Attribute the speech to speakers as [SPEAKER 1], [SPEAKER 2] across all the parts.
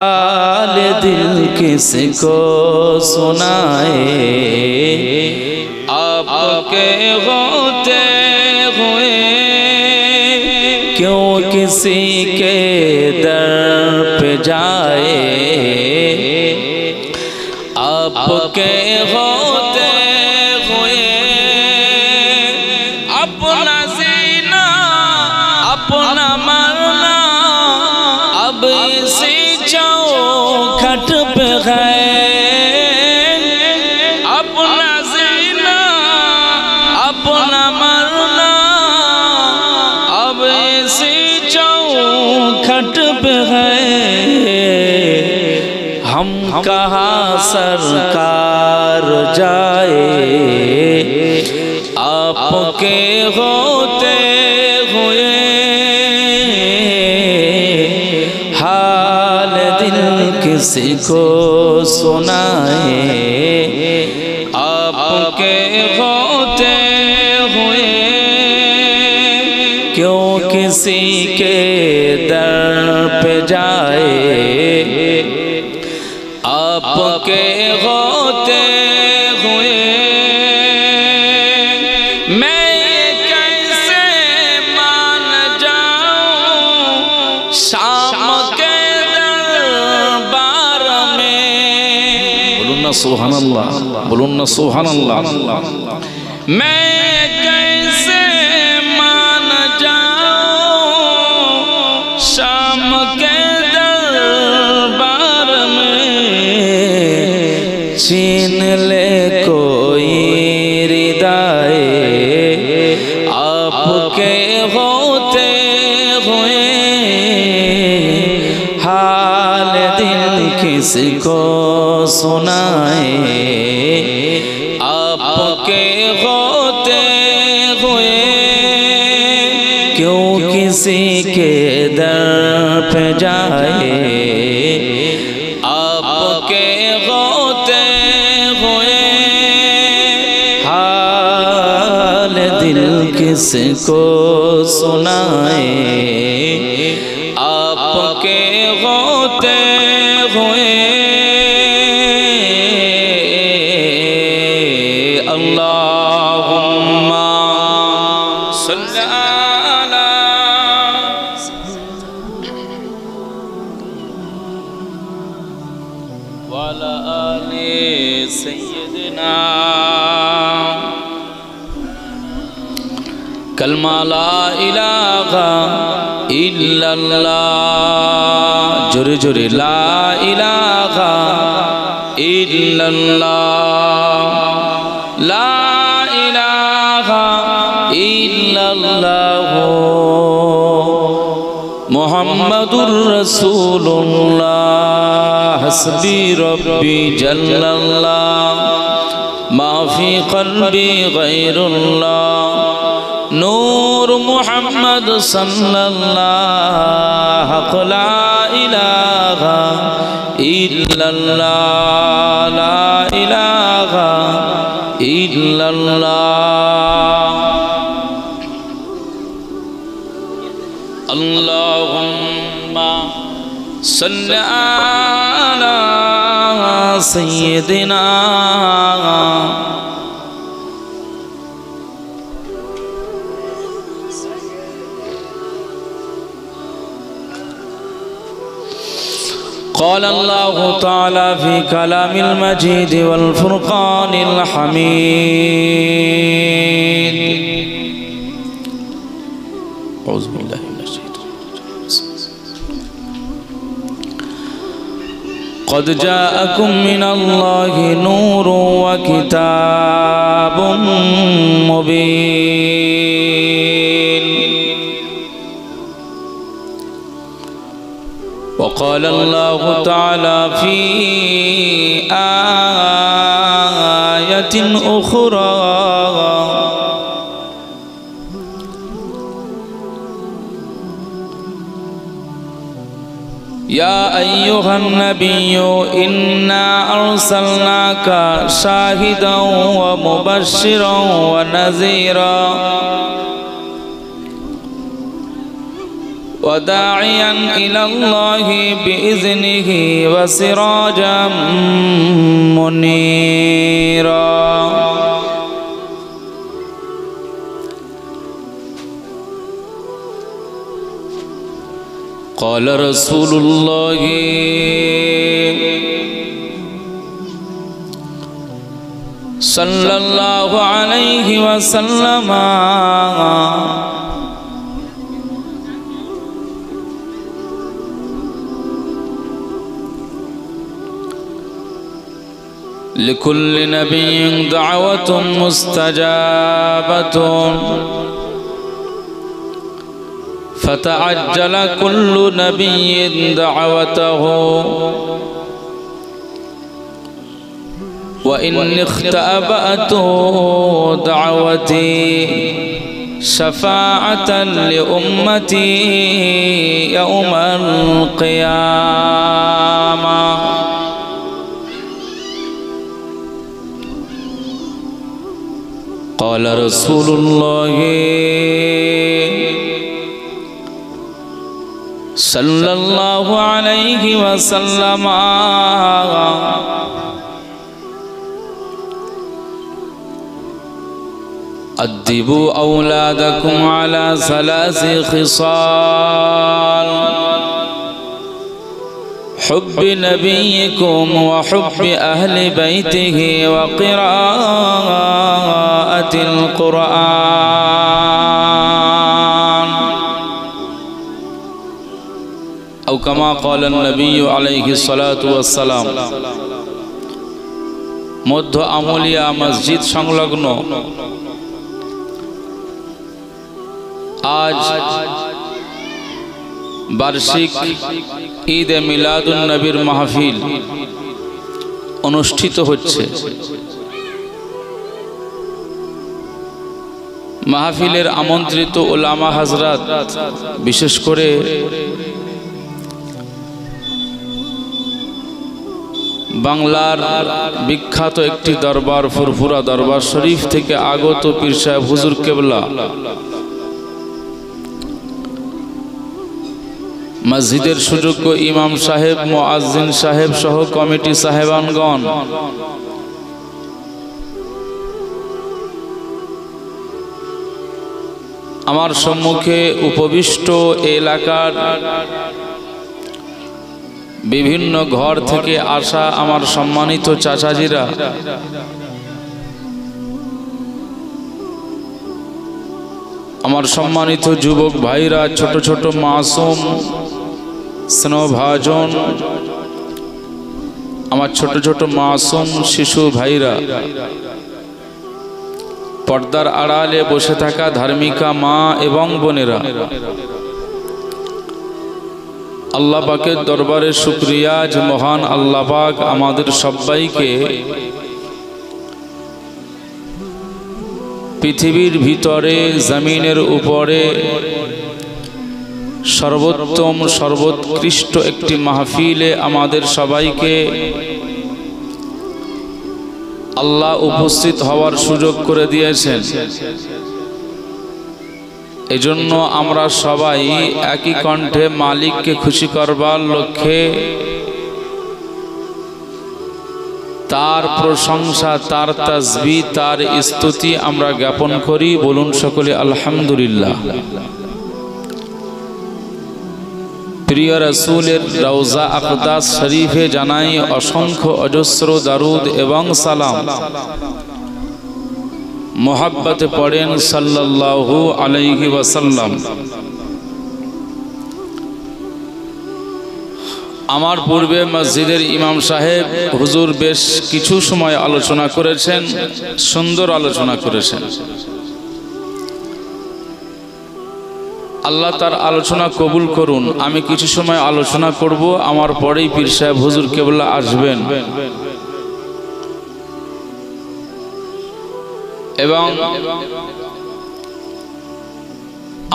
[SPEAKER 1] हाल दिल किसको सुनाए, आपके होते हुए क्यों किसी के दर पे जाए। आपके होते हुए अपना जीना अपना मरना अब इसी चौखट पे है। अपना जीना अपना मरना अब इसी चौखट पे है। हम कहाँ सरकार जाए, आपके होते हुए हाल दिल किसी को सुनाए। आपके होते हुए क्यों किसी के दर पे जाए। आपके होते हुए मैं कैसे मान जाऊं शाम के दरबार में। बोलूं ना सुभान अल्लाह, बोलूं ना सुभान अल्लाह। मैं कैसे मान जाऊं शाम के छीन ले कोई रिदाए। आपके होते हुए हाल दिल किसको सुनाए। आपके होते हुए क्यों किसी के दर पे जाए। आपके होते हुए हाल दिल किसको सुनाए। आपके होते हुए अल्लाहुम्मा सल्ली अला वाला आले सय्यदना। कलमा ला इलाहा इल्लल्लाह, जुरे जुरे ला इलाहा इल्लल्लाह, ला इलाहा इल्लल्लाह मुहम्मदुर रसूलुल्लाह। हस्बी रब्बी जल्लल्लाह माफी क़ल्बी गैरुल्लाह। नूर मुहम्मद सल्लल्लाहु ला इलाहा इल्लल्लाह, ला इलाहा इल्लल्लाह। अल्लाहुम्मा सल्ली अला सय्यदिना क़ाल अल्लाहु तआला फ़ी कलामिल मजीद वल फ़ुरक़ानिल हमीद। औज़ु बिल्लाहि मिनश शैतानिर रजीम। क़द जाअकुम मिनल्लाहि नूरुन व किताबुम मुबीन। वक़ाल अल्लाहु तआला फ़ी आयतिन उख़रा या अय्युहन नबिय्यु इन्ना अर्सलनाका शाहिदन व मुबश्शिरन व नज़ीरा وداعيا إلى الله بإذنه وسراجا منيرا قال رسول الله صلى الله عليه وسلم لكل نبي دعوة مستجابة فتعجل كل نبي دعوته وإن اختأبأت دعوتي شفاعة لأمتي يوم القيامة قال رسول الله صلى الله عليه وسلم أدبوا أولادكم على ثلاث خصال حب نبيكم وحب أهل بيته وقراءة القرآن أو كما قال النبي عليه الصلاة والسلام মধ্য আমলিয়া মসজিদ সংলগ্ন আজ বার্ষিক ঈদ এ মিলাদুন নবীর মাহফিল অনুষ্ঠিত হচ্ছে। মাহফিলের আমন্ত্রিত উলামা হযরত, বিশেষ করে বাংলার বিখ্যাত একটি দরবার ফুরফুরা দরবার শরীফ থেকে আগত পীর সাহেব হুজুর কেবলা, মসজিদের সুযোগ্য ইমাম সাহেব, মুয়াজ্জিন সাহেব সহ কমিটি সাহেবানগণ, আমার সম্মুখে উপবিষ্ট এলাকার বিভিন্ন ঘর থেকে আসা আমার সম্মানিত চাচাজিরা, আমার সম্মানিত যুবক ভাইরা, ছোট ছোট মাসুম স্নেহভাজন, আমার ছোট ছোট মাসুম শিশু ভাইরা, পর্দার আড়ালে বসে থাকা ধার্মিকা মা এবং বোনেরা, আল্লাহ পাকের দরবারে শুকরিয়া যে মহান আল্লাহ পাক আমাদের সবাইকে পৃথিবীর ভিতরে জমিনের উপরে সর্বোত্তম সর্বোৎকৃষ্ট একটি মাহফিলে আমাদের সবাইকে আল্লাহ উপস্থিত হওয়ার সুযোগ করে দিয়েছেন। এজন্য আমরা সবাই একই কণ্ঠে মালিককে খুশি করবার লক্ষ্যে তার প্রশংসা, তার তাসবিহ, তার স্তুতি আমরা জ্ঞাপন করি। বলুন সকলে আলহামদুলিল্লাহ। প্রিয় রাসূলের রওজা আকদাস শরীফে জানাই অসংখ্য অজস্র দারুদ এবং সালাম। মোহাব্বতে পড়েন সাল্লাল্লাহু আলাইহি ওয়াসাল্লাম। আমার পূর্বে মসজিদের ইমাম সাহেব হুজুর বেশ কিছু সময় আলোচনা করেছেন, সুন্দর আলোচনা করেছেন। আল্লাহ তার আলোচনা কবুল করুন। আমি কিছু সময় আলোচনা করব, আমার পরেই পীর সাহেব হুজুর কেবলা আসবেন এবং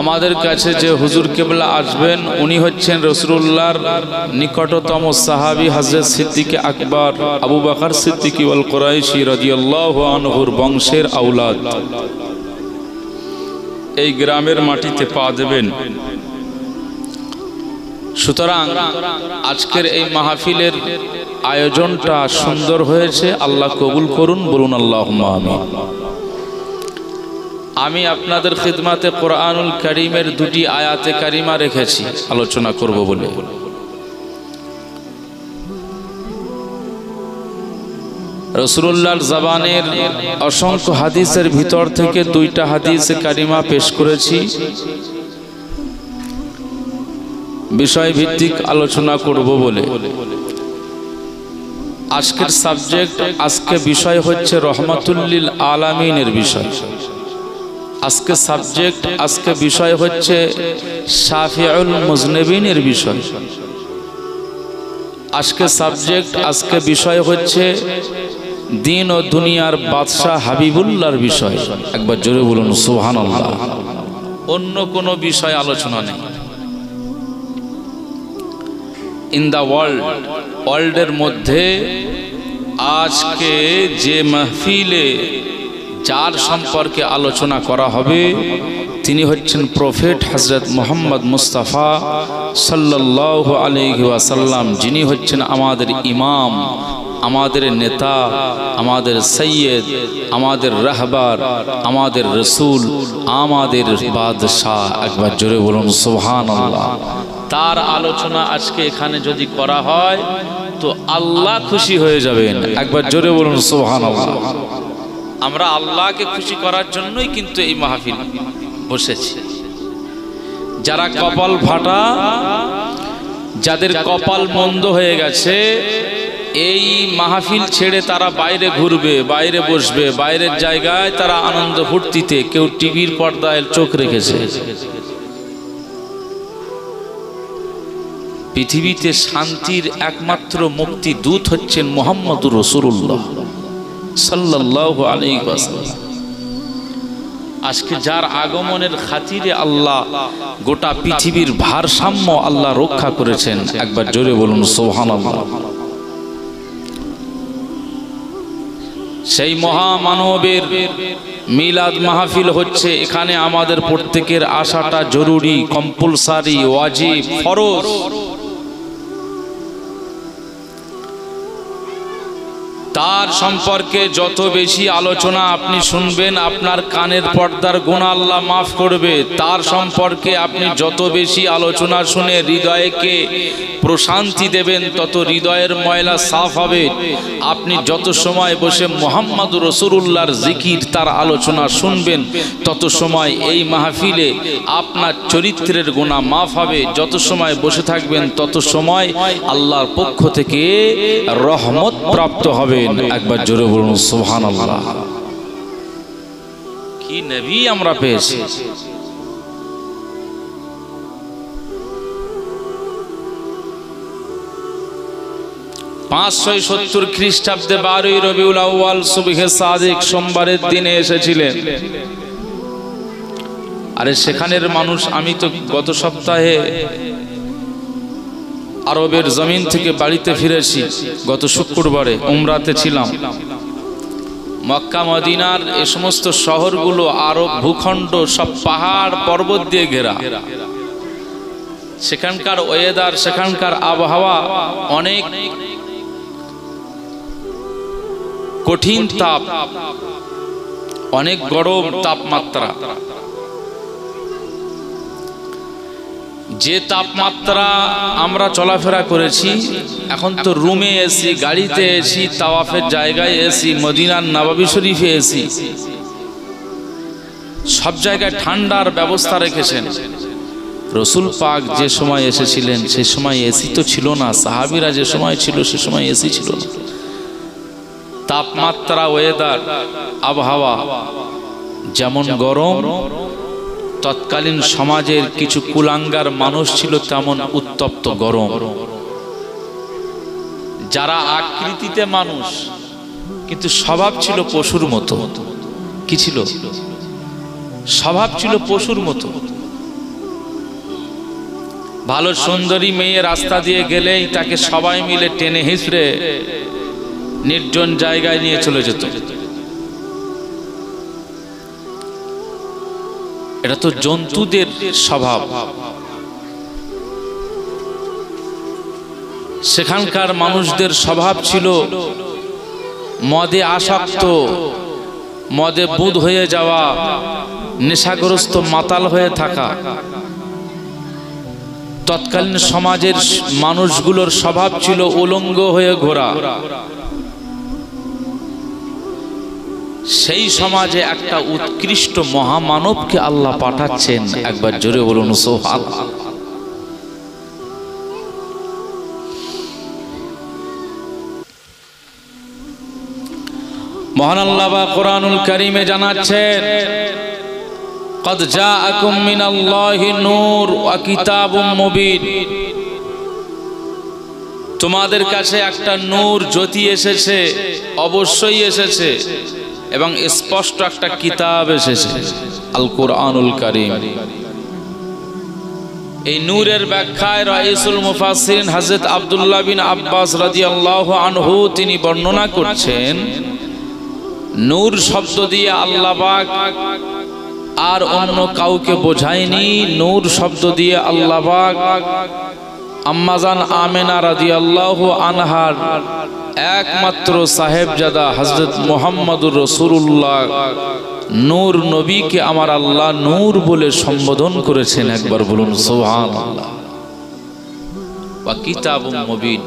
[SPEAKER 1] আমাদের কাছে যে হুজুর কেবলা আসবেন উনি হচ্ছেন রাসূলুল্লাহর নিকটতম সাহাবী হযরত সিদ্দিক আকবর আবু বকর সিদ্দিক ওয়াল কুরাইশি রাদিয়াল্লাহু আনহুর বংশের আওলাদ। এই গ্রামের মাটিতে পা দেবেন সুতরাং আজকের এই মাহফিলের আয়োজনটা সুন্দর হয়েছে, আল্লাহ কবুল করুন, বলুন আল্লাহুম্মা আমিন। আমি আপনাদের খিদমাতে কোরআনুল কারীমের দুটি আয়াতে কারিমা রেখেছি আলোচনা করব বলে। রাসূলুল্লাহর জবানের অসংখ্য হাদিসের ভিতর থেকে দুইটা হাদিসে কারিমা পেশ করেছি, বিষয় ভিত্তিক আলোচনা করব বলে। আজকের সাবজেক্ট, আজকে বিষয় হচ্ছে রহমাতুল লিল আলামিনের বিষয়। আজকে সাবজেক্ট, আজকে বিষয় হচ্ছে শাফিউল মুজনিবিনের বিষয়। আজকে সাবজেক্ট, আজকে বিষয় হচ্ছে দিন ও দুনিয়ার বাদশাহ হাবিবুল্লাহর বিষয়। একবার জোরে বলুন সুবহানাল্লাহ। অন্য কোনো বিষয় আলোচনা নেই। ইন দা ওয়ার্ল্ডের মধ্যে আজকে যে মাহফিলে যার সম্পর্কে আলোচনা করা হবে তিনি হচ্ছেন প্রফেট হযরত মুহাম্মদ মুস্তাফা সাল্লাল্লাহু আলাইহি ওয়াসাল্লাম, যিনি হচ্ছেন আমাদের ইমাম, আমাদের নেতা, আমাদের সৈয়দ, আমাদের রাহবার, আমাদের রসুল, আমাদের বাদশাহ। একবার জোরে বলুন সুবহানাল্লাহ। তার আলোচনা আজকে এখানে যদি করা হয় তো আল্লাহ খুশি হয়ে যাবেন। একবার জোরে বলুন সুবহানাল্লাহ। আমরা আল্লাহকে খুশি করার জন্যই কিন্তু এই মাহফিল বসেছি। যারা কপাল ফাটা, যাদের কপাল মন্দ হয়ে গেছে, এই মাহফিল ছেড়ে তারা বাইরে ঘুরবে, বাইরে বসবে, বাইরের জায়গায় তারা আনন্দ ফুর্তিতে, কেউ টিভির পর্দায় চোখ রেখেছে। পৃথিবীতে শান্তির একমাত্র মুক্তি দূত হচ্ছেন মুহাম্মদুর রাসূলুল্লাহ সাল্লাল্লাহু আলাইহি ওয়াসাল্লাম। আজকে যার আগমনের খাতিরে আল্লাহ গোটা পৃথিবীর ভারসাম্য আল্লাহ রক্ষা করেছেন। একবার জোরে বলুন সুবহানাল্লাহ। সেই মহামানবের মিলাদ মাহফিল হচ্ছে, এখানে আমাদের প্রত্যেকের আসাটা জরুরি, কম্পালসারি, ওয়াজিব, ফরজ। তার সম্পর্কে যত বেশি আলোচনা আপনি শুনবেন, আপনার কানের পর্দার গুনাহ আল্লাহ মাফ করবে। তার সম্পর্কে আপনি যত বেশি আলোচনা শুনে হৃদয়কে প্রশান্তি দেবেন, তত হৃদয়ের ময়লা সাফ হবে। আপনি যত সময় বসে মুহাম্মদুর রাসূলুল্লাহর জিকির, তার আলোচনা শুনবেন, তত সময় এই মাহফিলে আপনার চরিত্রের গুনাহ মাফ হবে। যত সময় বসে থাকবেন তত সময় আল্লাহর পক্ষ থেকে রহমত প্রাপ্ত হবেন। একবার জোরে বলুন সুবহানাল্লাহ। কি নবী আমরা পেয়েছি। 570 খ্রিস্টাব্দে 12 রবিউল আউয়াল সুবহে সাদিক সোমবারের দিনে এসেছিলেন। আরে সেখানের মানুষ, আমি তো গত সপ্তাহে আরবের জমিন থেকে বাড়িতে ফিরেছি, গত শুক্রবারে উমরাতে ছিলাম। মক্কা মদিনার এই সমস্ত শহরগুলো, আরব ভূখণ্ড সব পাহাড় পর্বত দিয়ে ঘেরা। সেখানকার ওয়েদার, সেখানকার আবহাওয়া অনেক কঠিন তাপ, অনেক গরম তাপমাত্রা। যে তাপমাত্রা আমরা চলাফেরা করেছি, এখন তো রুমে এসি, গাড়িতে এসি, তাওয়াফের জায়গায় এসি, মদিনার নববী শরীফে এসি, সব জায়গায় ঠান্ডার ব্যবস্থা রেখেছেন। রসুল পাক যে সময় এসেছিলেন সে সময় এসি তো ছিল না, সাহাবীরা যে সময় ছিল সে সময় এসি ছিল না। তাপমাত্রা, ওয়েদার, আবহাওয়া যেমন গরম, তৎকালীন সমাজের কিছু কুলাঙ্গার মানুষ ছিল তেমন উত্তপ্ত গরম। যারা আকৃতিতে মানুষ কিন্তু স্বভাব ছিল পশুর মতো। কি ছিল? স্বভাব ছিল পশুর মতো। ভালো সুন্দরী মেয়ে রাস্তা দিয়ে গেলেই তাকে সবাই মিলে টেনে হিঁচড়ে নির্জন জায়গায় নিয়ে চলে যেত। এটা তো জন্তুদের স্বভাব। সেখানকার মানুষদের স্বভাব ছিল মদে আসক্ত, মদে বুঁদ হয়ে যাওয়া, নেশাগ্রস্ত মাতাল হয়ে থাকা। তৎকালীন সমাজের মানুষগুলোর স্বভাব ছিল উলঙ্গ হয়ে ঘোরা। সেই সমাজে একটা উৎকৃষ্ট মহামানবকে আল্লাহ পাঠাচ্ছেন। একবার জোরে বলুন সুবহানাল্লাহ। মহান আল্লাহ বা কোরআনুল কারীমে জানাচ্ছেন, قد جاءكم من الله نور وكتاب مبين। তোমাদের কাছে একটা নূর জ্যোতি এসেছে, অবশ্যই এসেছে, এবং স্পষ্ট একটা কিতাব এসেছে, আল কোরআনুল কারীম। এই নূরের ব্যাখ্যায় রাইসুল মুফাসসিরিন হযরত আব্দুল্লাহ বিন আব্বাস রাদিয়াল্লাহু আনহু তিনি বর্ণনা করছেন, নূর শব্দ দিয়ে আল্লাহ পাক আর অন্য কাউকে বোঝায়নি। নূর শব্দ দিয়ে আল্লাহ পাক আম্মাজান আমেনা রাদিয়াল্লাহু আনহার একমাত্র সাহেবজাদা হযরত মুহাম্মদুর রাসূলুল্লাহ নূর নবীকে আমার আল্লাহ নূর বলে সম্বোধন করেছেন। একবার বলুন সুবহানাল্লাহ। ওয়া কিতাবুম মুবিন,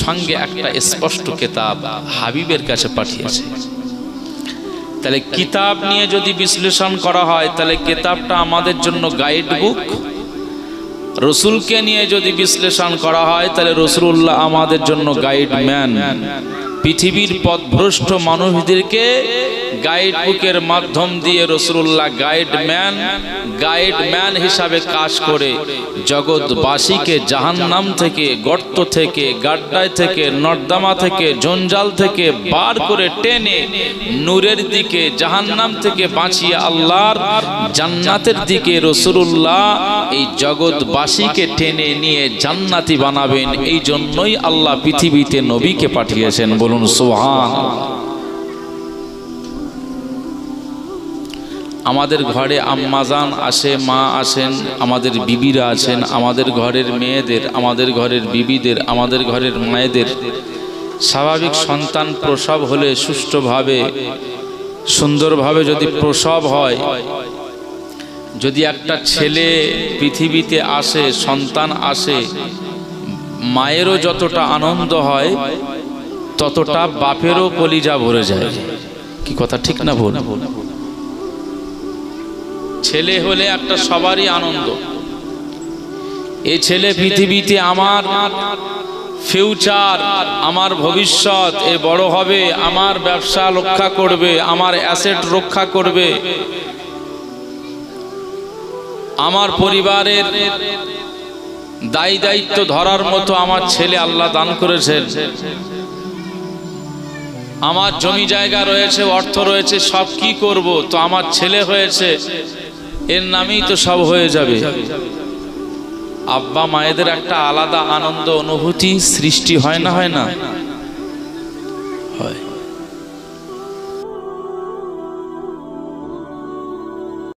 [SPEAKER 1] সঙ্গে একটা স্পষ্ট কিতাব হাবিবের কাছে পাঠিয়েছে। তাহলে কিতাব নিয়ে যদি বিশ্লেষণ করা হয়, তাহলে কিতাবটা আমাদের জন্য গাইড বুক। রসুলকে নিয়ে যদি বিশ্লেষণ করা হয়, তাহলে রসুলুল্লাহ আমাদের জন্য গাইড ম্যান। পৃথিবীর পথভ্রষ্ট মানুষদেরকে গাইড বুকের মাধ্যম দিয়ে রসুলুল্লাহ গাইড ম্যান হিসাবে কাজ করে জগৎবাসীকে জাহান্নাম থেকে, গর্ত থেকে, গাড্ডায় থেকে, নর্দমা থেকে, জঞ্জাল থেকে বার করে টেনে নূরের দিকে, জাহান্নাম থেকে বাঁচিয়ে আল্লাহর জান্নাতের দিকে রসুলুল্লাহ এই জগৎবাসীকে টেনে নিয়ে জান্নাতি বানাবেন। এই জন্যই আল্লাহ পৃথিবীতে নবীকে পাঠিয়েছেন। বলুন সুবহানাল্লাহ। আমাদের ঘরে আম্মাজান আসে, মা আসেন, আমাদের বিবিরা আছেন, আমাদের ঘরের মেয়েদের, আমাদের ঘরের বিবিদের, আমাদের ঘরের মায়েদের স্বাভাবিক সন্তান প্রসব হলে সুষ্ঠুভাবে, সুন্দরভাবে যদি প্রসব হয়, যদি একটা ছেলে পৃথিবীতে আসে, সন্তান আসে, মায়েরও যতটা আনন্দ হয় ততটা বাপেরও কলিজা ভরে যায়। কি কথা ঠিক না ভুল? ছেলে হলে একটা সবারই আনন্দ। এই ছেলে পৃথিবীতে আমার ফিউচার, আমার ভবিষ্যৎ, এ বড় হবে, আমার ব্যবসা রক্ষা করবে, আমার অ্যাসেট রক্ষা করবে, আমার পরিবারের দায়ী দায়িত্ব ধরার মতো আমার ছেলে আল্লাহ দান করেছেন। আমার জমি জায়গা রয়েছে, অর্থ রয়েছে, সব কি করব, তো আমার ছেলে হয়েছে, এর নামেই তো সব হয়ে যাবে। আব্বা মায়েদের একটা আলাদা আনন্দ অনুভূতি সৃষ্টি হয় না?